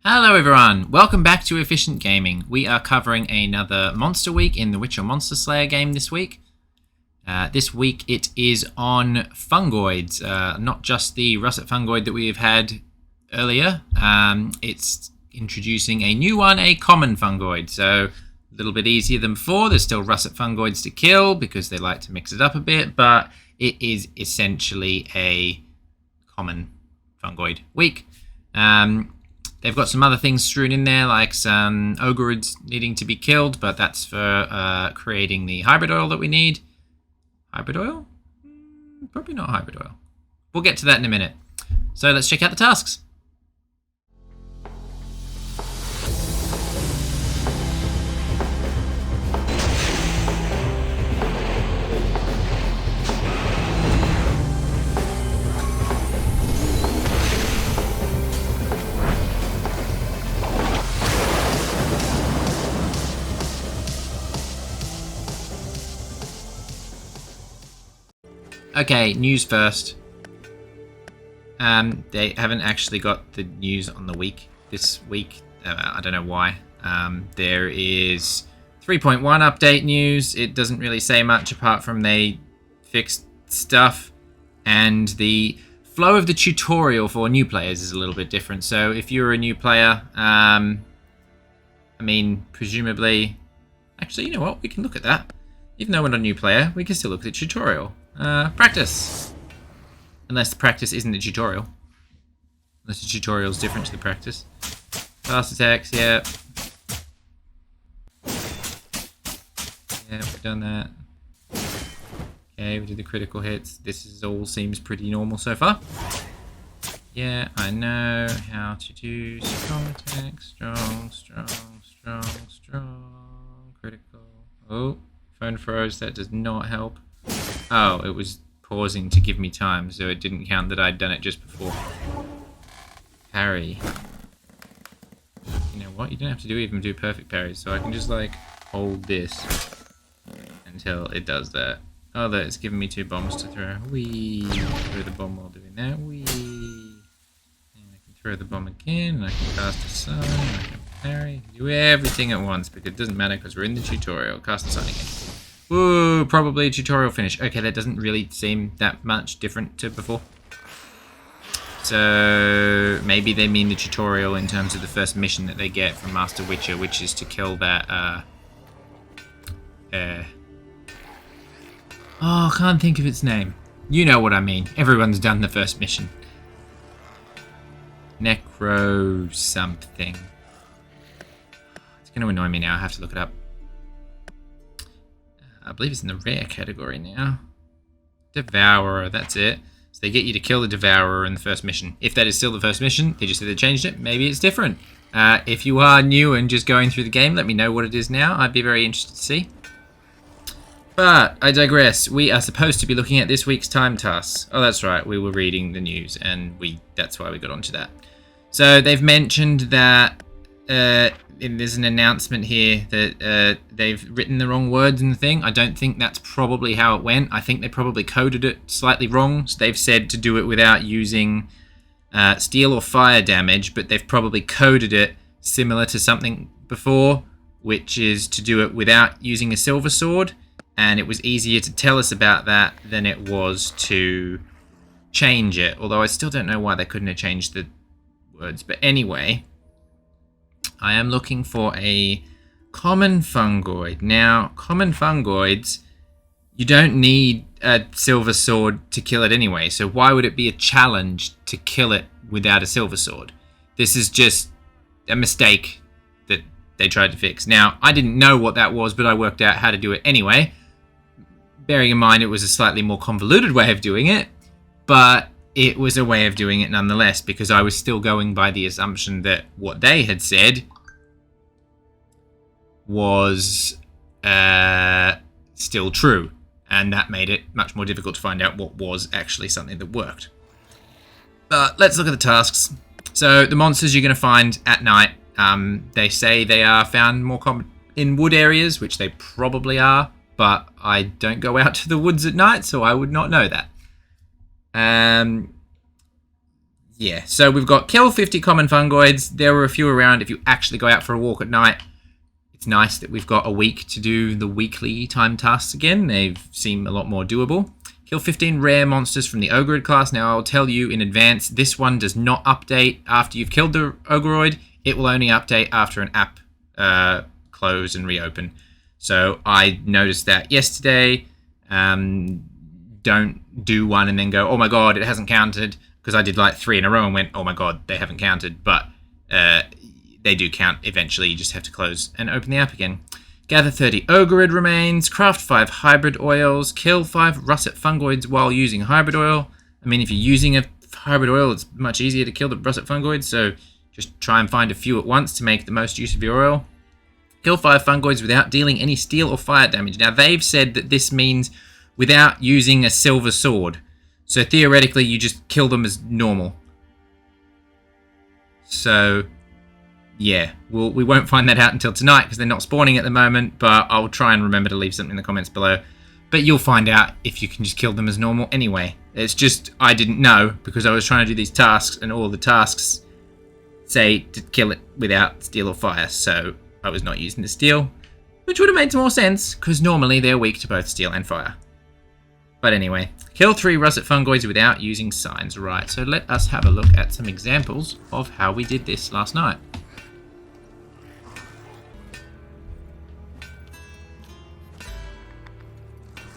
Hello everyone, welcome back to Efficient Gaming. We are covering another Monster Week in the Witcher Monster Slayer game this week. This week it is on Fungoids, not just the russet fungoid that we have had earlier. It's introducing a new one, a common fungoid. So a little bit easier than before. There's still russet fungoids to kill because they like to mix it up a bit, but it is essentially a common fungoid week. They've got some other things strewn in there, like some Fungoids needing to be killed, but that's for creating the hybrid oil that we need. Hybrid oil? Probably not hybrid oil. We'll get to that in a minute. So let's check out the tasks. Okay, news first. They haven't actually got the news on the week this week. I don't know why. There is 3.1 update news. It doesn't really say much apart from they fixed stuff. And the flow of the tutorial for new players is a little bit different. So if you're a new player, I mean, presumably... Actually, you know what? We can look at that. Even though we're not a new player, we can still look at the tutorial. Practice. Unless the practice isn't the tutorial. Unless the tutorial is different to the practice. Fast attacks, yeah. Yeah, we've done that. Okay, we did the critical hits. This all seems pretty normal so far. Yeah, I know how to do strong attack. Strong. Critical. Oh, phone froze. That does not help. Oh, it was pausing to give me time, so it didn't count that I'd done it just before. Parry. You know what? You don't have to even do perfect parries, so I can just, like, hold this until it does that. Oh, that's giving me 2 bombs to throw. Whee! Throw the bomb while doing that. Whee! And I can throw the bomb again, and I can cast a sun, and I can parry. Do everything at once, because it doesn't matter, because we're in the tutorial. Cast a sun again. Ooh, probably a tutorial finish. Okay, that doesn't really seem that much different to before. So maybe they mean the tutorial in terms of the first mission that they get from Master Witcher, which is to kill that, oh, I can't think of its name. You know what I mean. Everyone's done the first mission. Necro something. It's going to annoy me now. I have to look it up. I believe it's in the rare category now. Devourer, that's it. So they get you to kill the Devourer in the first mission. If that is still the first mission, they just said they changed it. Maybe it's different. If you are new and just going through the game, let me know what it is now. I'd be very interested to see. But I digress. We are supposed to be looking at this week's time tasks. Oh, that's right. We were reading the news, and that's why we got onto that. So they've mentioned that... there's an announcement here that they've written the wrong words in the thing. I don't think that's probably how it went. I think they probably coded it slightly wrong. So they've said to do it without using steel or fire damage, but they've probably coded it similar to something before, which is to do it without using a silver sword. And it was easier to tell us about that than it was to change it. Although I still don't know why they couldn't have changed the words. But anyway... I am looking for a common fungoid. Now, common fungoids, you don't need a silver sword to kill it anyway, so why would it be a challenge to kill it without a silver sword? This is just a mistake that they tried to fix. Now, I didn't know what that was, but I worked out how to do it anyway. Bearing in mind it was a slightly more convoluted way of doing it, but... it was a way of doing it nonetheless, because I was still going by the assumption that what they had said was still true. And that made it much more difficult to find out what was actually something that worked. But let's look at the tasks. So the monsters you're going to find at night, they say they are found more common in wood areas, which they probably are. But I don't go out to the woods at night, so I would not know that. yeah, so we've got kill 50 common fungoids. There were a few around if you actually go out for a walk at night. It's nice that we've got a week to do the weekly time tasks again. They seem a lot more doable. Kill 15 rare monsters from the Ogreid class. Now, I'll tell you in advance, this one does not update after you've killed the Ogreid. It will only update after an app close and reopen. So I noticed that yesterday. Don't do one and then go, oh my god, it hasn't counted. Because I did like 3 in a row and went, oh my god, they haven't counted. But they do count eventually. You just have to close and open the app again. Gather 30 Ogreid remains, craft 5 hybrid oils, kill 5 russet fungoids while using hybrid oil. I mean, if you're using a hybrid oil, it's much easier to kill the russet fungoids, so just try and find a few at once to make the most use of your oil. Kill 5 fungoids without dealing any steel or fire damage. Now, they've said that this means without using a silver sword. So theoretically, you just kill them as normal. So yeah, we won't find that out until tonight because they're not spawning at the moment, but I'll try and remember to leave something in the comments below. But you'll find out if you can just kill them as normal anyway. It's just, I didn't know because I was trying to do these tasks and all the tasks say to kill it without steel or fire, so I was not using the steel, which would have made more sense because normally they're weak to both steel and fire. But anyway, kill 3 russet fungoids without using signs. Right, so let us have a look at some examples of how we did this last night.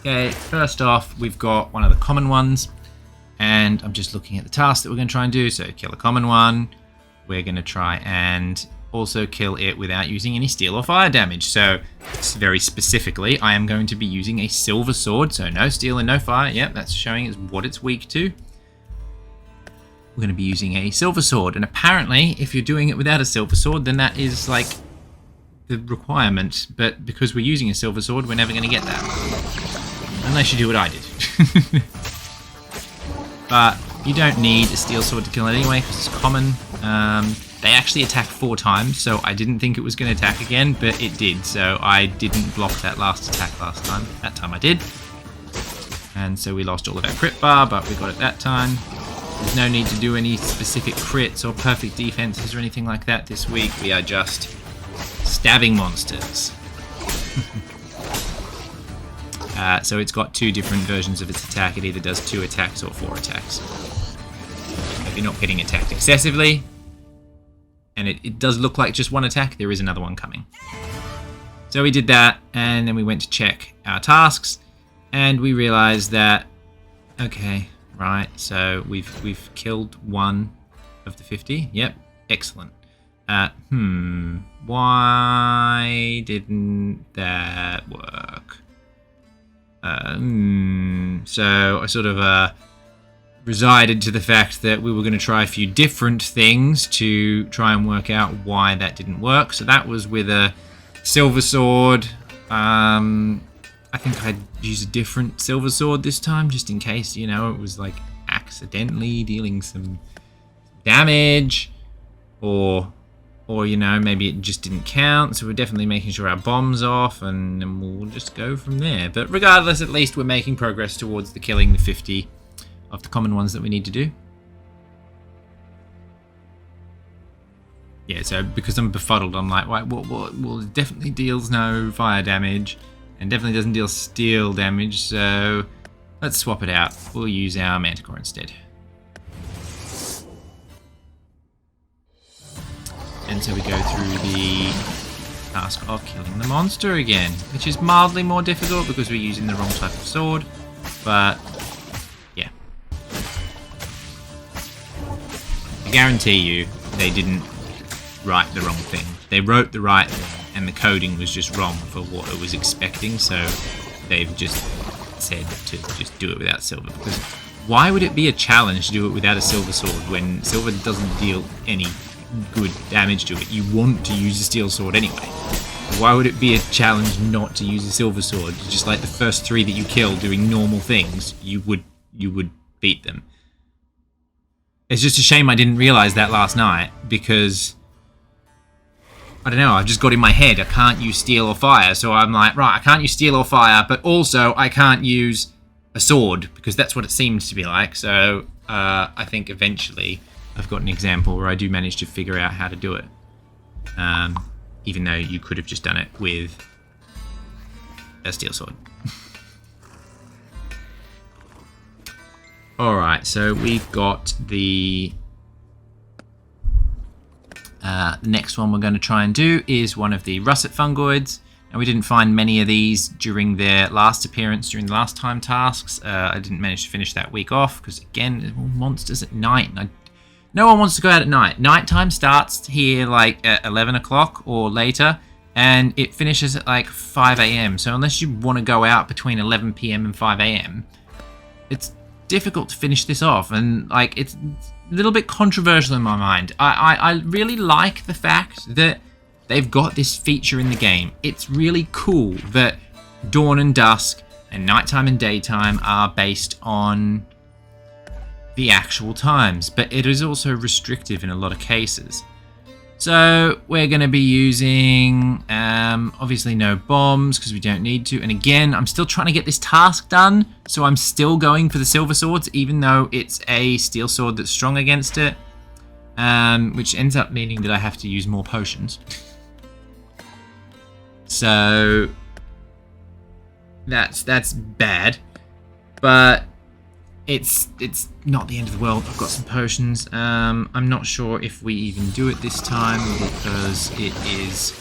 Okay, first off, we've got one of the common ones, and I'm just looking at the task that we're going to try and do. So kill a common one. We're going to try and also kill it without using any steel or fire damage. So very specifically, I am going to be using a silver sword, so no steel and no fire. Yep, that's showing is what it's weak to. We're going to be using a silver sword, and apparently if you're doing it without a silver sword, then that is like the requirement, but because we're using a silver sword, we're never going to get that. Unless you do what I did. But you don't need a steel sword to kill it anyway, because it's common. They actually attack 4 times, so I didn't think it was going to attack again, but it did. So I didn't block that last attack last time. That time I did. And so we lost all of our crit bar, but we got it that time. There's no need to do any specific crits or perfect defenses or anything like that this week. We are just stabbing monsters. So it's got 2 different versions of its attack. It either does 2 attacks or 4 attacks. If you're not getting attacked excessively, and it does look like just 1 attack, there is another one coming. So we did that, and then we went to check our tasks, and we realized that, okay, right, so we've killed 1 of the 50. Yep, excellent. Why didn't that work? So I sort of resided to the fact that we were going to try a few different things to try and work out why that didn't work. So that was with a silver sword. I think I'd use a different silver sword this time, just in case, you know, it was like accidentally dealing some damage, or you know, maybe it just didn't count. So we're definitely making sure our bomb's off, and then we'll just go from there. But regardless, at least we're making progress towards the killing the 50 of the common ones that we need to do. Yeah, so because I'm befuddled, I'm like, right, well, it definitely deals no fire damage, and definitely doesn't deal steel damage, so let's swap it out. We'll use our Manticore instead. And so we go through the task of killing the monster again, which is mildly more difficult because we're using the wrong type of sword, but yeah. I guarantee you they didn't write the wrong thing. They wrote the right thing, and the coding was just wrong for what it was expecting, so they've just said to just do it without silver. Because why would it be a challenge to do it without a silver sword when silver doesn't deal any good damage to it? You want to use a steel sword anyway. Why would it be a challenge not to use a silver sword? Just like the first 3 that you kill doing normal things, you would beat them. It's just a shame I didn't realize that last night, because I don't know, I've just got in my head I can't use steel or fire, so I'm like, right, I can't use steel or fire, but also I can't use a sword, because that's what it seems to be like. So I think eventually I've got an example where I do manage to figure out how to do it. Even though you could have just done it with a steel sword. Alright, so we've got the next one we're going to try and do is one of the russet fungoids. And we didn't find many of these during their last appearance, during the last time tasks. I didn't manage to finish that week off because, again, monsters at night. No one wants to go out at night. Nighttime starts here like at 11 o'clock or later, and it finishes at like 5 a.m. So unless you want to go out between 11 p.m. and 5 a.m., it's difficult to finish this off. And like it's a little bit controversial in my mind. I really like the fact that they've got this feature in the game. It's really cool that dawn and dusk and nighttime and daytime are based on the actual times, but it is also restrictive in a lot of cases. So we're going to be using, obviously no bombs because we don't need to. And again, I'm still trying to get this task done, so I'm still going for the silver swords, even though it's a steel sword that's strong against it, which ends up meaning that I have to use more potions. So that's bad, but it's not the end of the world. I've got some potions. I'm not sure if we even do it this time because it is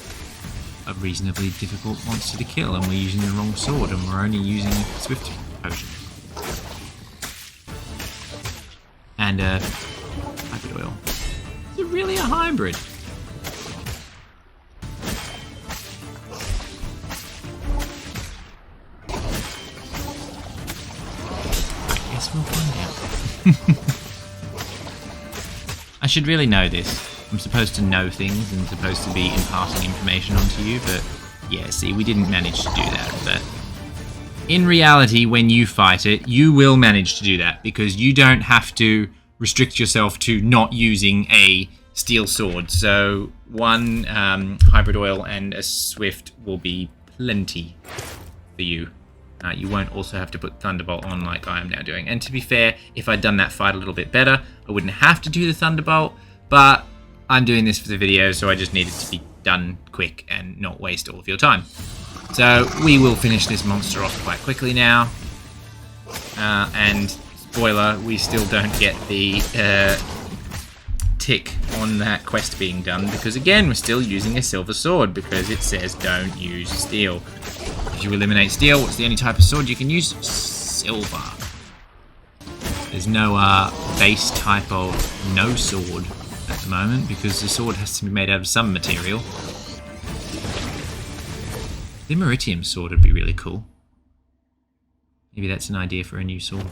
a reasonably difficult monster to kill, and we're using the wrong sword, and we're only using a swift potion and hybrid oil. Is it really a hybrid? We'll find out. I should really know this. I'm supposed to know things and supposed to be imparting information onto you, but yeah, see, we didn't manage to do that. But in reality, when you fight it, you will manage to do that because you don't have to restrict yourself to not using a steel sword. So one hybrid oil and a swift will be plenty for you. You won't also have to put Thunderbolt on like I am now doing. And to be fair, if I'd done that fight a little bit better, I wouldn't have to do the Thunderbolt, but I'm doing this for the video, so I just need it to be done quick and not waste all of your time. So we will finish this monster off quite quickly now. And spoiler, we still don't get the tick on that quest being done because again, we're still using a silver sword because it says don't use steel. If you eliminate steel, what's the only type of sword you can use? Silver. There's no base type of no sword at the moment because the sword has to be made out of some material. The Meritium sword would be really cool. Maybe that's an idea for a new sword.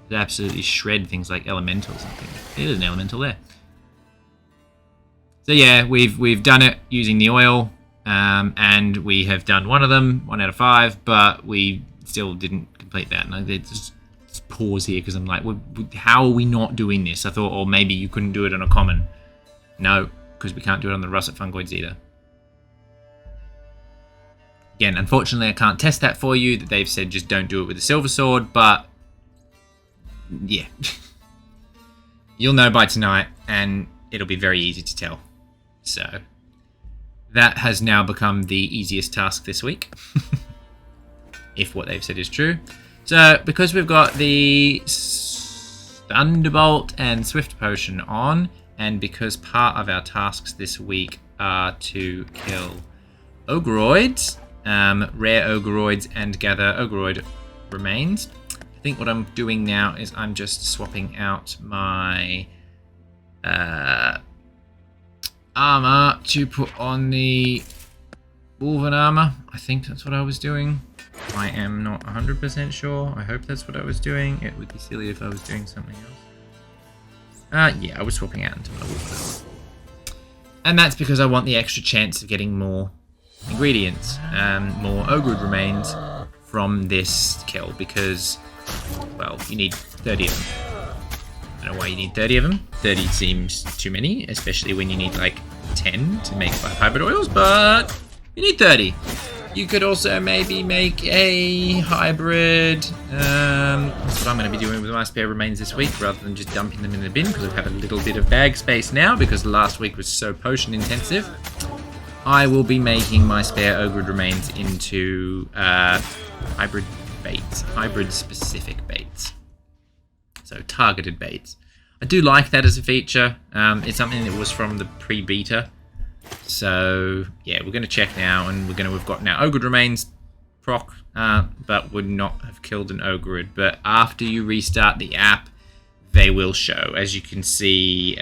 It'd absolutely shred things like elementals and things. There's an elemental there. So yeah, we've done it using the oil. And we have done one of them, 1 out of 5, but we still didn't complete that. And I just pause here because I'm like, how are we not doing this? I thought, or maybe you couldn't do it on a common. No, because we can't do it on the russet fungoids either. Again, unfortunately, I can't test that for you. That they've said just don't do it with a silver sword, but yeah. You'll know by tonight, and it'll be very easy to tell. So that has now become the easiest task this week, if what they've said is true. So, because we've got the Thunderbolt and Swift Potion on, and because part of our tasks this week are to kill Ogoroids, rare Ogoroids, and gather Ogoroid remains, I think what I'm doing now is I'm just swapping out my armor to put on the Wolven armor. I think that's what I was doing. I am not 100% sure. I hope that's what I was doing. It would be silly if I was doing something else. Yeah, I was swapping out into my Wolven armor. And that's because I want the extra chance of getting more ingredients, more Ogoroid remains from this kill, because, well, you need 30 of them. I don't know why you need 30 of them. 30 seems too many, especially when you need like 10 to make 5 hybrid oils, but you need 30. You could also maybe make a hybrid. That's what I'm going to be doing with my spare remains this week, rather than just dumping them in the bin, because I have a little bit of bag space now, because last week was so potion intensive. I will be making my spare ogre remains into hybrid baits, hybrid specific baits. So targeted baits. I do like that as a feature. It's something that was from the pre-beta. So yeah, we're going to check now, and we've got now ogre remains proc, but would not have killed an ogre. But after you restart the app, they will show. As you can see,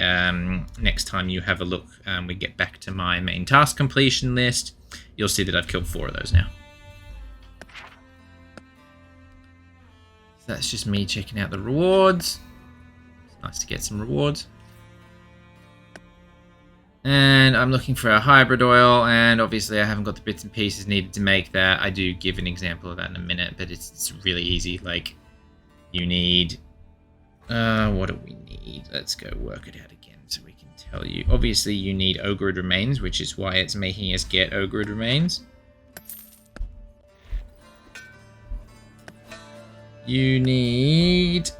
next time you have a look, we get back to my main task completion list, you'll see that I've killed 4 of those now. So that's just me checking out the rewards. It's nice to get some rewards. And I'm looking for a hybrid oil, and obviously I haven't got the bits and pieces needed to make that. I do give an example of that in a minute, but it's really easy. Like, you need... what do we need? Let's go work it out again so we can tell you. Obviously you need ogre remains, which is why it's making us get ogre remains. You need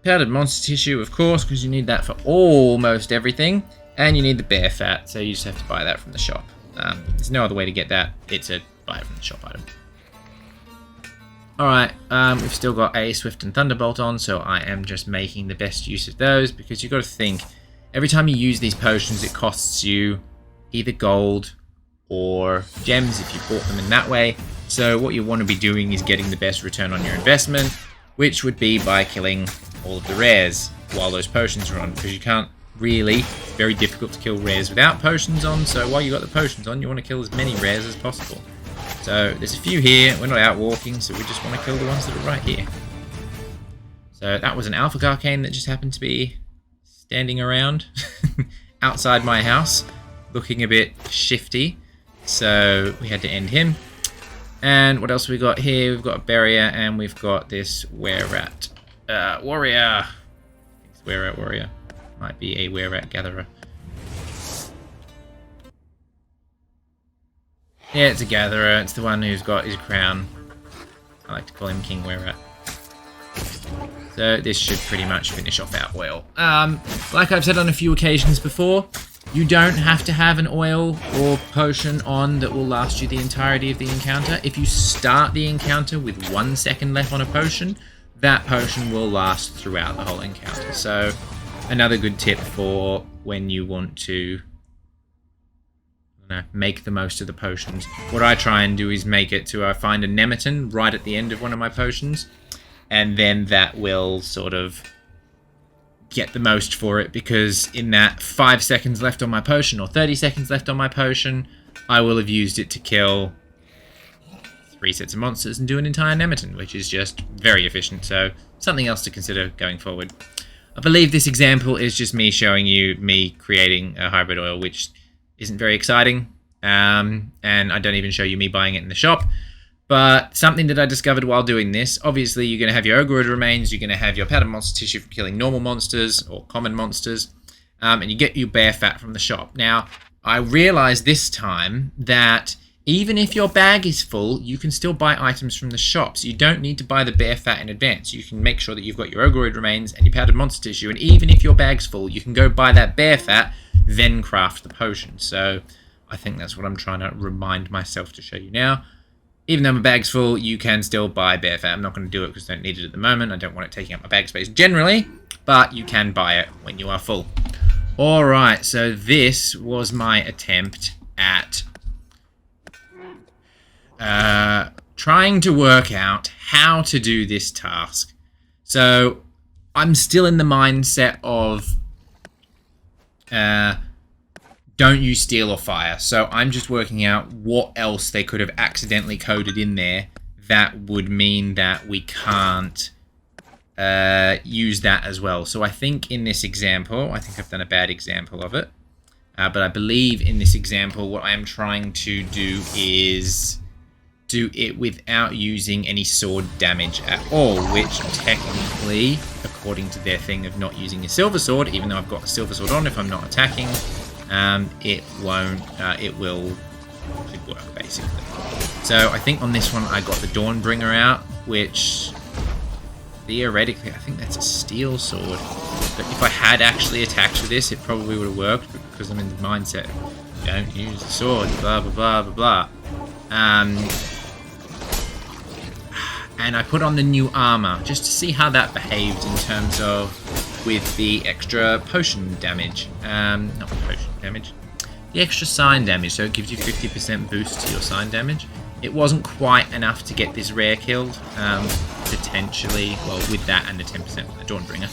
powdered monster tissue, of course, because you need that for almost everything. And you need the bear fat, so you just have to buy that from the shop. There's no other way to get that. It's a buy it from the shop item. Alright, we've still got a Swift and Thunderbolt on, so I am just making the best use of those, because you've got to think, every time you use these potions, it costs you either gold or gems if you bought them in that way. So what you want to be doing is getting the best return on your investment, which would be by killing all of the rares while those potions are on, because you can't really, it's very difficult to kill rares without potions on, so while you got the potions on, you want to kill as many rares as possible. So there's a few here, we're not out walking, so we just want to kill the ones that are right here. So that was an Alpha Arcane that just happened to be standing around outside my house, looking a bit shifty, so we had to end him. And what else we got here? We've got a barrier, and we've got this were-rat warrior. It's were-rat warrior. Might be a were-rat gatherer. Yeah, it's a gatherer. It's the one who's got his crown. I like to call him King Were-rat. So this should pretty much finish off our oil. Like I've said on a few occasions before, you don't have to have an oil or potion on that will last you the entirety of the encounter. If you start the encounter with 1 second left on a potion, that potion will last throughout the whole encounter. So another good tip for when you want to make the most of the potions. What I try and do is make it to I find a Nemeton right at the end of one of my potions, and then that will sort of get the most for it, because in that 5 seconds left on my potion or 30 seconds left on my potion, I will have used it to kill 3 sets of monsters and do an entire Nemeton, which is just very efficient. So something else to consider going forward. I believe this example is just me showing you me creating a hybrid oil, which isn't very exciting, and I don't even show you me buying it in the shop. But something that I discovered while doing this, obviously you're going to have your ogre remains, you're going to have your powdered monster tissue for killing normal monsters or common monsters, and you get your bear fat from the shop. Now, I realized this time that even if your bag is full, you can still buy items from the shops. You don't need to buy the bear fat in advance. You can make sure that you've got your ogre remains and your powdered monster tissue, and even if your bag's full, you can go buy that bear fat, then craft the potion. So I think that's what I'm trying to remind myself to show you now. Even though my bag's full, you can still buy bear fat. I'm not going to do it because I don't need it at the moment. I don't want it taking up my bag space generally, but you can buy it when you are full. Alright, so this was my attempt at trying to work out how to do this task. So I'm still in the mindset of don't use steel or fire. So I'm just working out what else they could have accidentally coded in there that would mean that we can't use that as well. So I think in this example, I think I've done a bad example of it. But I believe in this example, what I'm trying to do is do it without using any sword damage at all, which technically, according to their thing of not using a silver sword, even though I've got a silver sword on, if I'm not attacking, it won't, it will should work, basically. So I think on this one I got the Dawnbringer out, which theoretically I think that's a steel sword. But if I had actually attacked with this, it probably would have worked, but because I'm in the mindset, don't use the sword, blah, blah, blah, blah, blah. And I put on the new armor just to see how that behaved in terms of with the extra potion damage. Not potion damage. The extra sign damage, so it gives you 50% boost to your sign damage. It wasn't quite enough to get this rare killed. Potentially, well, with that and the 10% for the Dawnbringer.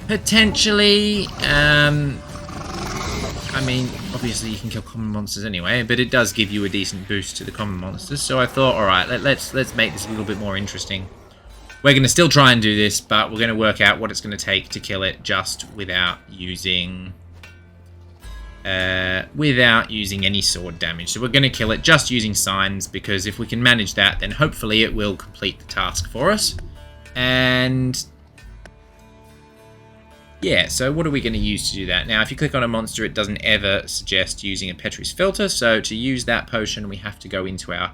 Potentially, I mean, obviously you can kill common monsters anyway, but it does give you a decent boost to the common monsters. So I thought, all right, let's make this a little bit more interesting. We're going to still try and do this, but we're going to work out what it's going to take to kill it just without using any sword damage. So we're going to kill it just using signs, because if we can manage that, then hopefully it will complete the task for us. And yeah, so what are we going to use to do that? Now, if you click on a monster, it doesn't ever suggest using a Petri's filter. So to use that potion, we have to go into our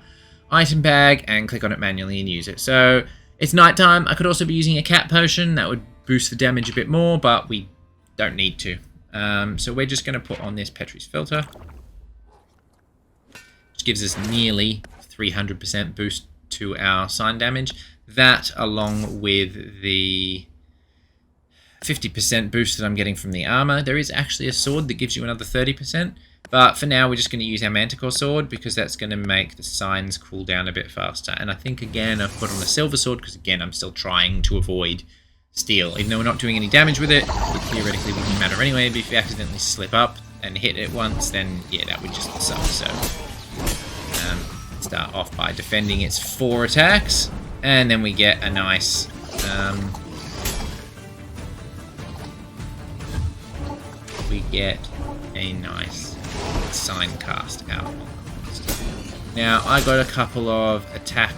item bag and click on it manually and use it. So it's nighttime. I could also be using a cat potion. That would boost the damage a bit more, but we don't need to. So we're just going to put on this Petri's filter, which gives us nearly 300% boost to our sign damage. That, along with the 50% boost that I'm getting from the armor. There is actually a sword that gives you another 30%, but for now we're just going to use our Manticore sword, because that's going to make the signs cool down a bit faster. And I think, again, I've put on a silver sword because, again, I'm still trying to avoid steel. Even though we're not doing any damage with it, it theoretically wouldn't matter anyway, but if you accidentally slip up and hit it once, then yeah, that would just suck. So start off by defending its 4 attacks, and then we get a nice sign cast out. Now I got a couple of attack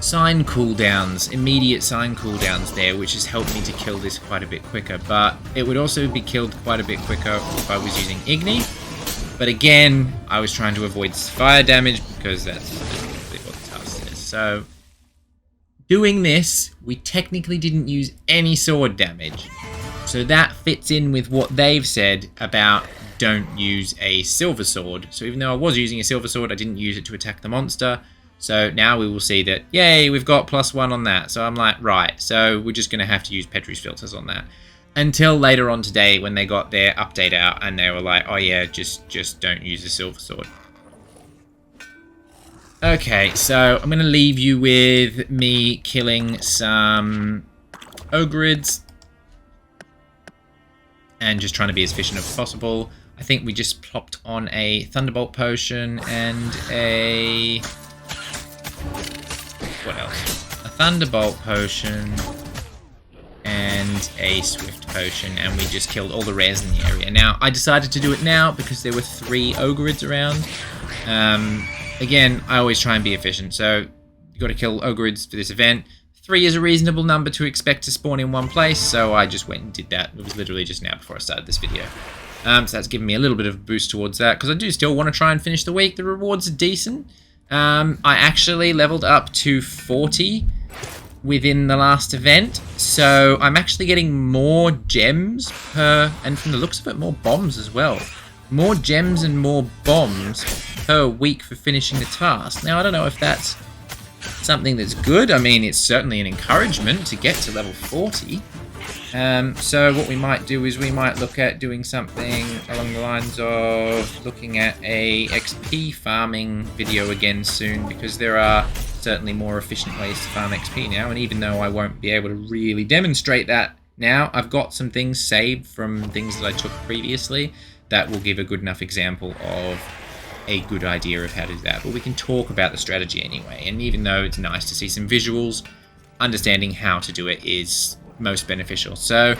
sign cooldowns, immediate sign cooldowns there, which has helped me to kill this quite a bit quicker, but it would also be killed quite a bit quicker if I was using Igni. But again, I was trying to avoid fire damage because that's what the task says. So doing this, we technically didn't use any sword damage. So that fits in with what they've said about don't use a silver sword. So even though I was using a silver sword, I didn't use it to attack the monster. So now we will see that, yay, we've got +1 on that. So I'm like, right, so we're just going to have to use Petri's filters on that. Until later on today when they got their update out and they were like, oh yeah, just don't use the silver sword. Okay, so I'm going to leave you with me killing some Ogrids and just trying to be as efficient as possible. I think we just plopped on a Thunderbolt potion and a... what else? A Thunderbolt potion and a Swift potion, and we just killed all the rares in the area. Now, I decided to do it now because there were 3 Ogrids around. Again, I always try and be efficient, so you got to kill Ogrids for this event. 3 is a reasonable number to expect to spawn in one place, so I just went and did that. It was literally just now before I started this video. So that's given me a little bit of a boost towards that, because I do still want to try and finish the week. The rewards are decent. I actually leveled up to 40 within the last event, so I'm actually getting more gems per, and from the looks of it, more bombs as well. More gems and more bombs per week for finishing the task. Now, I don't know if that's something that's good. I mean, it's certainly an encouragement to get to level 40. So what we might do is we might look at doing something along the lines of looking at a XP farming video again soon, because there are certainly more efficient ways to farm XP now, and even though I won't be able to really demonstrate that now, I've got some things saved from things that I took previously that will give a good enough example of a good idea of how to do that. But we can talk about the strategy anyway, and even though it's nice to see some visuals, understanding how to do it is most beneficial. So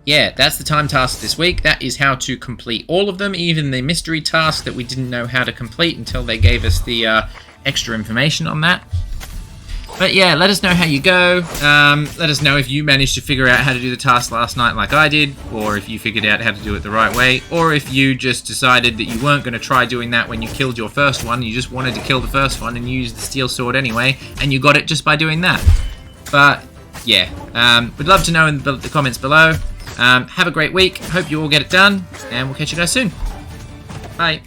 yeah, that's the time task this week. That is how to complete all of them, even the mystery task that we didn't know how to complete until they gave us the extra information on that. But yeah, let us know how you go. Let us know if you managed to figure out how to do the task last night like I did, or if you figured out how to do it the right way, or if you just decided that you weren't going to try doing that when you killed your first one, you just wanted to kill the first one and use the steel sword anyway, and you got it just by doing that. But yeah, we'd love to know in the comments below. Have a great week. Hope you all get it done, and we'll catch you guys soon. Bye.